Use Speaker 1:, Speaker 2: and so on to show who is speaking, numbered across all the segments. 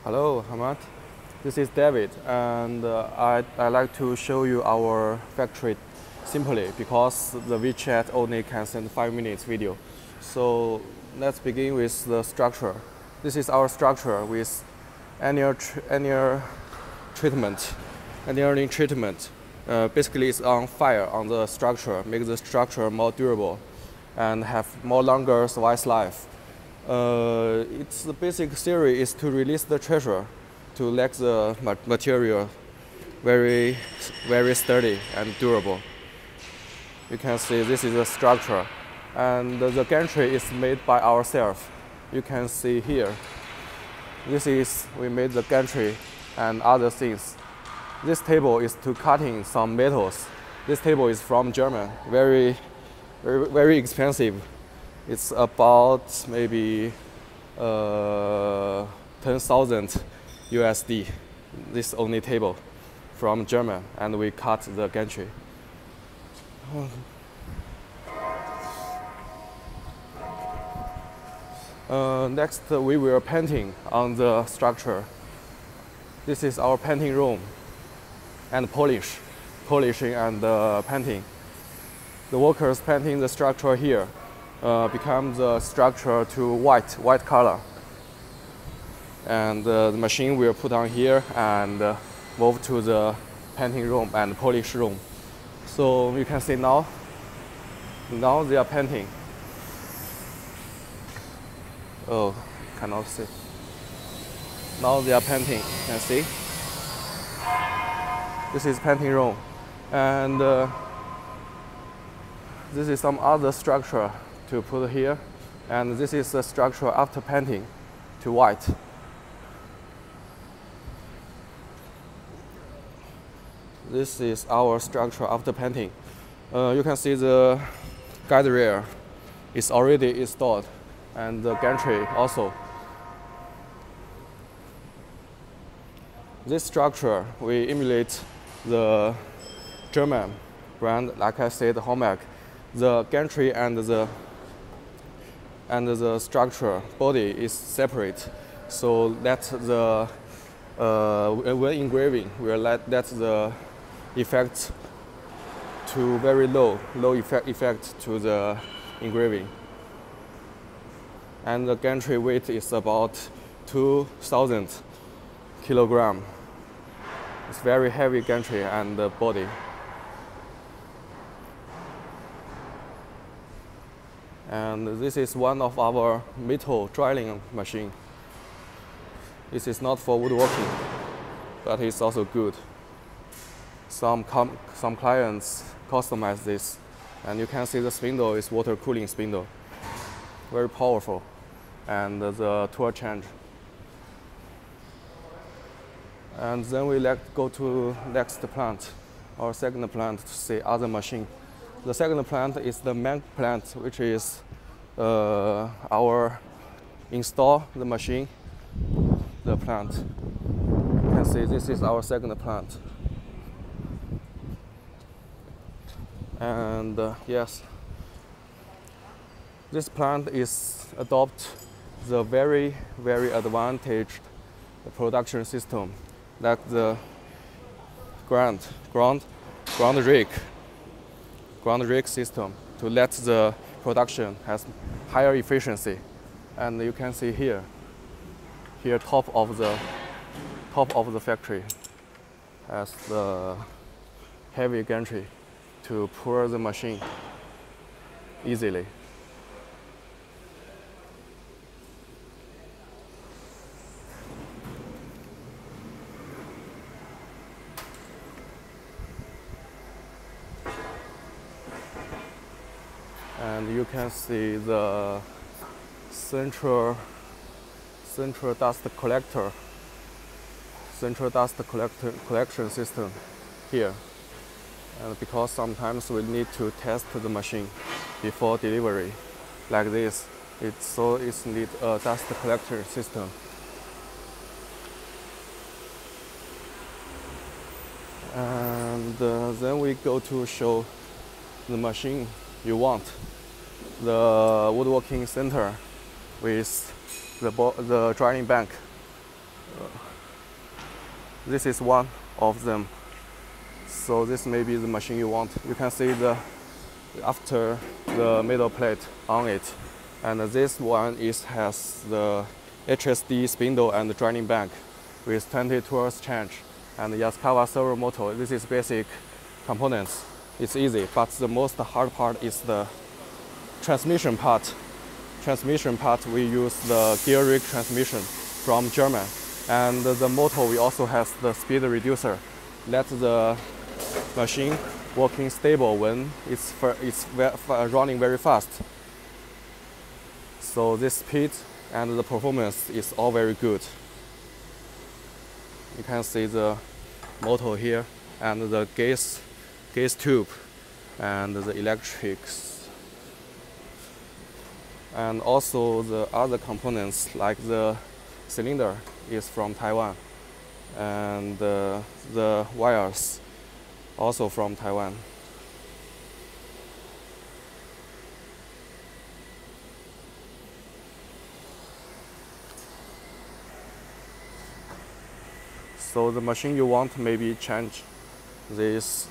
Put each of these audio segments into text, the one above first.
Speaker 1: Hello, Hamad. This is David, and I'd like to show you our factory simply because the WeChat only can send 5 minutes video. So let's begin with the structure. This is our structure with annual treatment. Annealing treatment basically is on fire on the structure, make the structure more durable and have more longer survival life. Its basic theory is to release the treasure, to make the material very sturdy and durable. You can see this is the structure, and the gantry is made by ourselves. You can see here. We made the gantry and other things. This table is to cutting some metals. This table is from Germany, very expensive. It's about maybe 10,000 USD. This only table from Germany, and we cut the gantry. Next, we will painting on the structure. This is our painting room and polishing and painting. The workers painting the structure here. Become the structure to white color, and the machine will put on here and move to the painting room and polish room. So you can see now they are painting. Oh, cannot see. Now they are painting. You can see. This is painting room, and this is some other structure to put here, and this is the structure after painting to white. This is our structure after painting. You can see the guide rail is already installed, and the gantry also. This structure we emulate the German brand, like I said, Homag. The gantry and the structure body is separate, so that the when engraving we'll let the effect to very low effect to the engraving. And the gantry weight is about 2,000 kilogram. It's very heavy gantry and the body. And this is one of our metal drilling machine. This is not for woodworking, but it's also good. Some clients customize this, and you can see the spindle is water cooling spindle, very powerful, and the tool change. And then we go to next plant, our second plant, to see other machine. The second plant is the main plant, which is our install the machine, the plant. You can see this is our second plant. And yes, this plant is adopt the very advantaged production system, like the ground rig system, to let the production has higher efficiency. And you can see here top of the factory has the heavy gantry to pour the machine easily. And you can see the central dust collection system here. And because sometimes we need to test the machine before delivery, like this, it need a dust collector system. And then we go to show the machine you want. The woodworking center with the drying bank This is one of them. So this may be the machine you want. You can see the after the middle plate on it, and this one has the HSD spindle and draining bank with 20 tools change and Yaskawa servo motor. This is basic components. It's easy, but the most hard part is the transmission part. Transmission part, we use the gear rig transmission from German, and the motor we also has the speed reducer. Let the machine working stable when it's running very fast. So this speed and the performance is all very good. You can see the motor here and the gas tube and the electrics, and also the other components like the cylinder is from Taiwan, and the wires also from Taiwan. So the machine you want maybe change this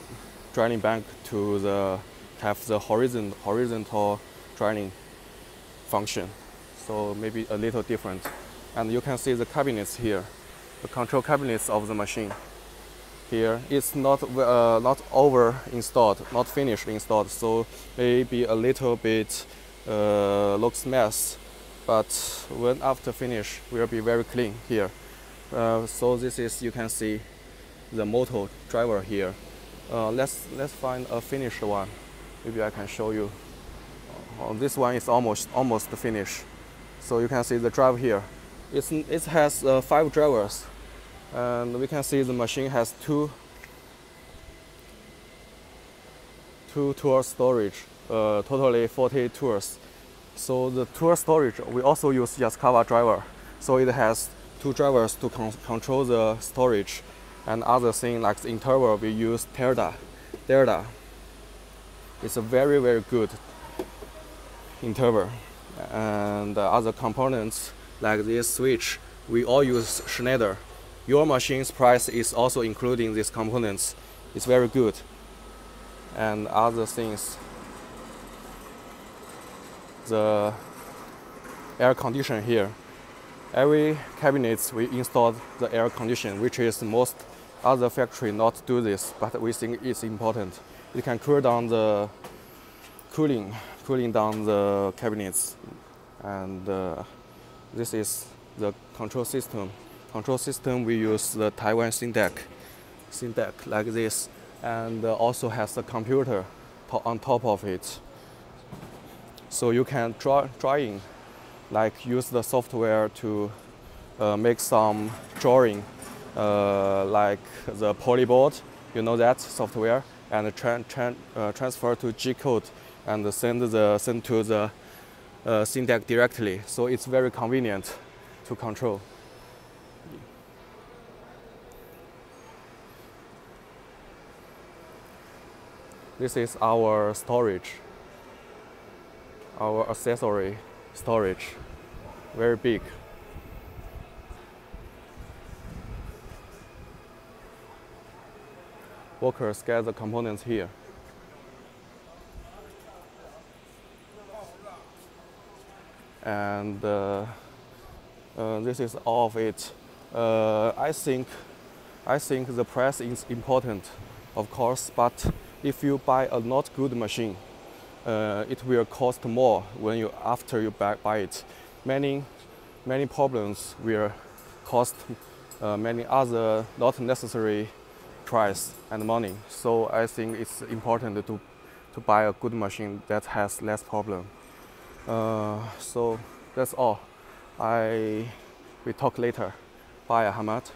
Speaker 1: draining bank to have the horizontal draining function. So maybe a little different. And you can see the cabinets here, the control cabinets of the machine. Here it's not over installed, not finished installed, so maybe a little bit looks mess, but when after finish will be very clean here. So this is, you can see the motor driver here. Let's find a finished one. Maybe I can show you. This one is almost finished. So you can see the drive here. It has 5 drivers, and we can see the machine has two tool storage, totally 40 tools. So the tool storage, we also use Yaskawa driver. So it has 2 drivers to control the storage, and other thing like the interval we use Delta. It's a very good interval, and other components like this switch we all use Schneider. Your machine's price is also including these components. It's very good, and other things, the air conditioner here. Every cabinets we installed the air condition, which is most other factory not do this, but we think it's important. It can cool down the cooling down the cabinets, and this is the control system. Control system we use the Taiwan Syndec like this, and also has a computer on top of it. So you can drawing, like use the software to make some drawing, like the polyboard, you know that software, and transfer to G code and send to the Syndec directly. So it's very convenient to control. This is our storage, our accessory storage, very big. Workers get the components here. And this is all of it. I think the price is important, of course, but if you buy a not good machine, it will cost more when after you buy it. Many problems will cost many other not necessary price and money. So I think it's important to buy a good machine that has less problem. So that's all. We talk later. Bye, Hamad.